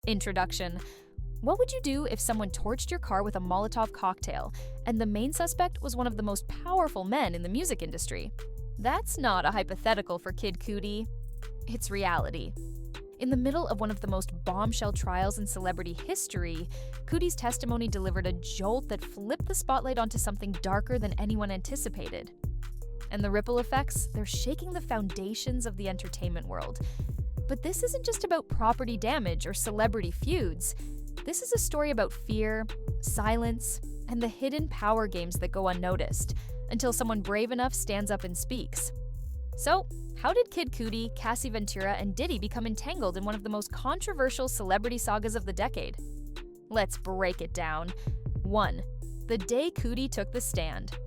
Introduction. What would you do if someone torched your car with a Molotov cocktail, and the main suspect was one of the most powerful men in the music industry? That's not a hypothetical for Kid Cudi. It's reality. In the middle of one of the most bombshell trials in celebrity history, Cudi's testimony delivered a jolt that flipped the spotlight onto something darker than anyone anticipated. And the ripple effects, they're shaking the foundations of the entertainment world. But this isn't just about property damage or celebrity feuds. This is a story about fear, silence, and the hidden power games that go unnoticed until someone brave enough stands up and speaks. So, how did Kid Cudi, Cassie Ventura, and Diddy become entangled in one of the most controversial celebrity sagas of the decade? Let's break it down. 1. The day Cudi took the stand.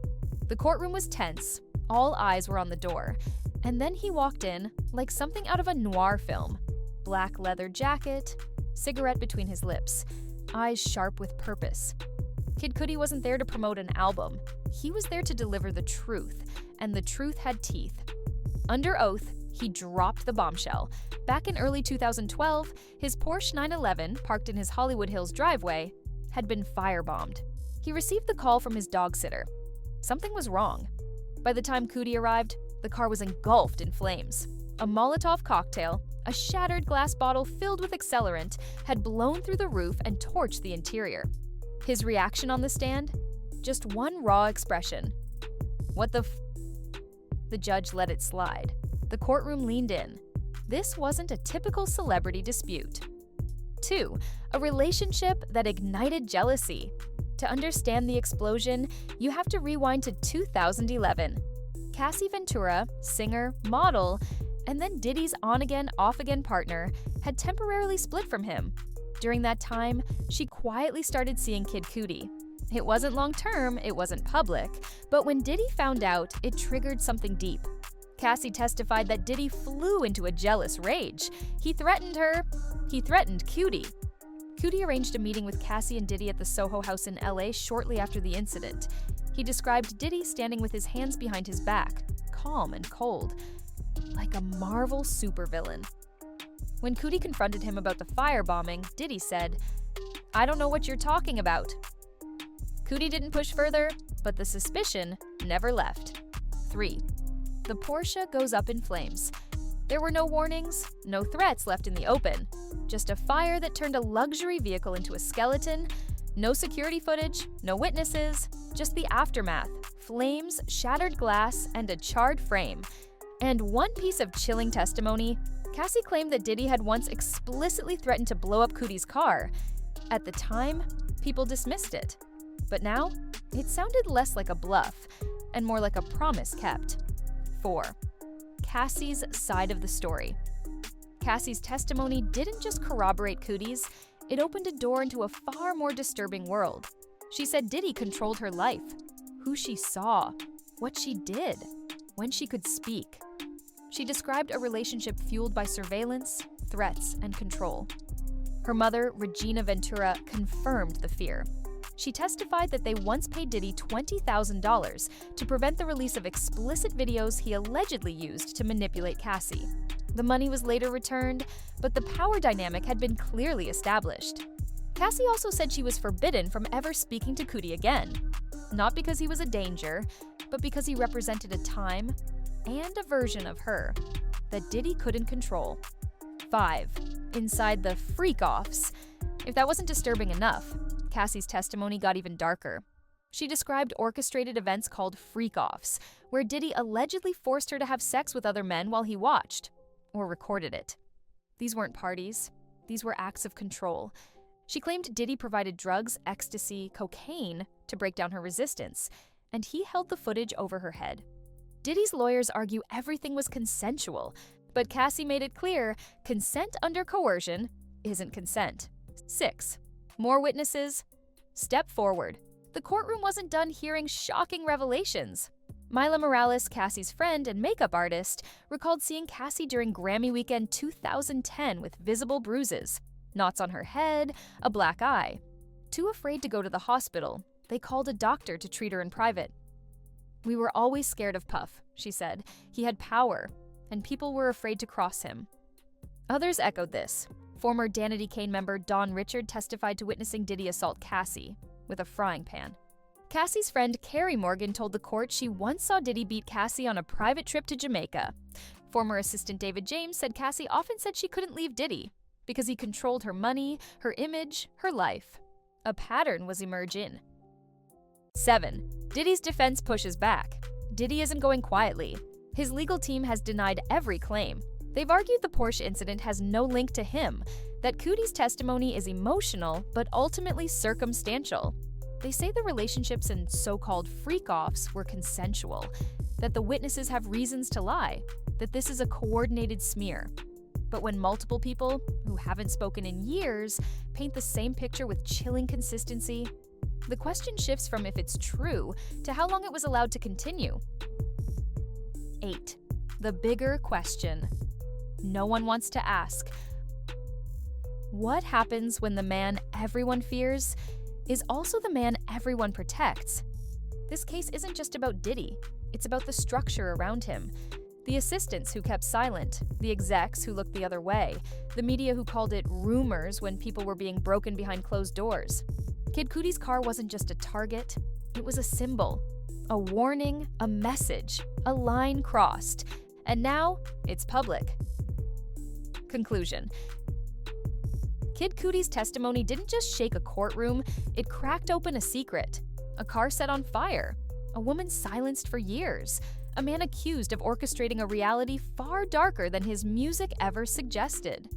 The courtroom was tense, all eyes were on the door, and then he walked in like something out of a noir film. Black leather jacket, cigarette between his lips, eyes sharp with purpose. Kid Cudi wasn't there to promote an album. He was there to deliver the truth, and the truth had teeth. Under oath, he dropped the bombshell. Back in early 2012, his Porsche 911, parked in his Hollywood Hills driveway, had been firebombed. He received the call from his dog sitter. Something was wrong. By the time Cudi arrived, the car was engulfed in flames. A Molotov cocktail, a shattered glass bottle filled with accelerant, had blown through the roof and torched the interior. His reaction on the stand? Just one raw expression. What the f? The judge let it slide. The courtroom leaned in. This wasn't a typical celebrity dispute. 2. A relationship that ignited jealousy. To understand the explosion, you have to rewind to 2011. Cassie Ventura, singer, model, and then Diddy's on-again, off-again partner, had temporarily split from him. During that time, she quietly started seeing Kid Cudi. It wasn't long-term, it wasn't public, but when Diddy found out, it triggered something deep. Cassie testified that Diddy flew into a jealous rage. He threatened her. He threatened Cudi. Cudi arranged a meeting with Cassie and Diddy at the Soho House in LA shortly after the incident. He described Diddy standing with his hands behind his back, calm and cold, like a Marvel supervillain. When Cudi confronted him about the firebombing, Diddy said, "I don't know what you're talking about." Cudi didn't push further, but the suspicion never left. 3. The Porsche goes up in flames. There were no warnings, no threats left in the open. Just a fire that turned a luxury vehicle into a skeleton. No security footage, no witnesses, just the aftermath. Flames, shattered glass, and a charred frame. And one piece of chilling testimony, Cassie claimed that Diddy had once explicitly threatened to blow up Cudi's car. At the time, people dismissed it. But now, it sounded less like a bluff and more like a promise kept. 4. Cassie's side of the story. Cassie's testimony didn't just corroborate Cudi's, it opened a door into a far more disturbing world. She said Diddy controlled her life, who she saw, what she did, when she could speak. She described a relationship fueled by surveillance, threats, and control. Her mother, Regina Ventura, confirmed the fear. She testified that they once paid Diddy $20,000 to prevent the release of explicit videos he allegedly used to manipulate Cassie. The money was later returned, but the power dynamic had been clearly established. Cassie also said she was forbidden from ever speaking to Cudi again. Not because he was a danger, but because he represented a time and a version of her that Diddy couldn't control. 5. Inside the freak-offs. If that wasn't disturbing enough, Cassie's testimony got even darker. She described orchestrated events called freak-offs, where Diddy allegedly forced her to have sex with other men while he watched, or recorded it. These weren't parties. These were acts of control. She claimed Diddy provided drugs, ecstasy, cocaine to break down her resistance, and he held the footage over her head. Diddy's lawyers argue everything was consensual, but Cassie made it clear consent under coercion isn't consent. 6. More witnesses. Step forward. The courtroom wasn't done hearing shocking revelations. Mila Morales, Cassie's friend and makeup artist, recalled seeing Cassie during Grammy weekend 2010 with visible bruises, knots on her head, a black eye. Too afraid to go to the hospital, they called a doctor to treat her in private. "We were always scared of Puff," she said. "He had power, and people were afraid to cross him." Others echoed this. Former Danity Kane member Dawn Richard testified to witnessing Diddy assault Cassie with a frying pan. Cassie's friend Carrie Morgan told the court she once saw Diddy beat Cassie on a private trip to Jamaica. Former assistant David James said Cassie often said she couldn't leave Diddy because he controlled her money, her image, her life. A pattern was emerging. 7. Diddy's defense pushes back. Diddy isn't going quietly. His legal team has denied every claim. They've argued the Porsche incident has no link to him, that Cudi's testimony is emotional but ultimately circumstantial. They say the relationships and so-called freak-offs were consensual, that the witnesses have reasons to lie, that this is a coordinated smear. But when multiple people, who haven't spoken in years, paint the same picture with chilling consistency, the question shifts from if it's true to how long it was allowed to continue. 8. The bigger question. No one wants to ask. What happens when the man everyone fears is also the man everyone protects? This case isn't just about Diddy, it's about the structure around him. The assistants who kept silent, the execs who looked the other way, the media who called it rumors when people were being broken behind closed doors. Kid Cudi's car wasn't just a target, it was a symbol, a warning, a message, a line crossed, and now it's public. Conclusion. Kid Cudi's testimony didn't just shake a courtroom, it cracked open a secret. A car set on fire, a woman silenced for years, a man accused of orchestrating a reality far darker than his music ever suggested.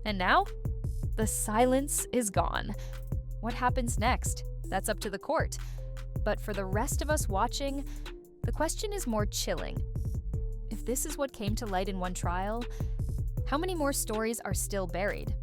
And now, the silence is gone. What happens next? That's up to the court. But for the rest of us watching, the question is more chilling. If this is what came to light in one trial, how many more stories are still buried?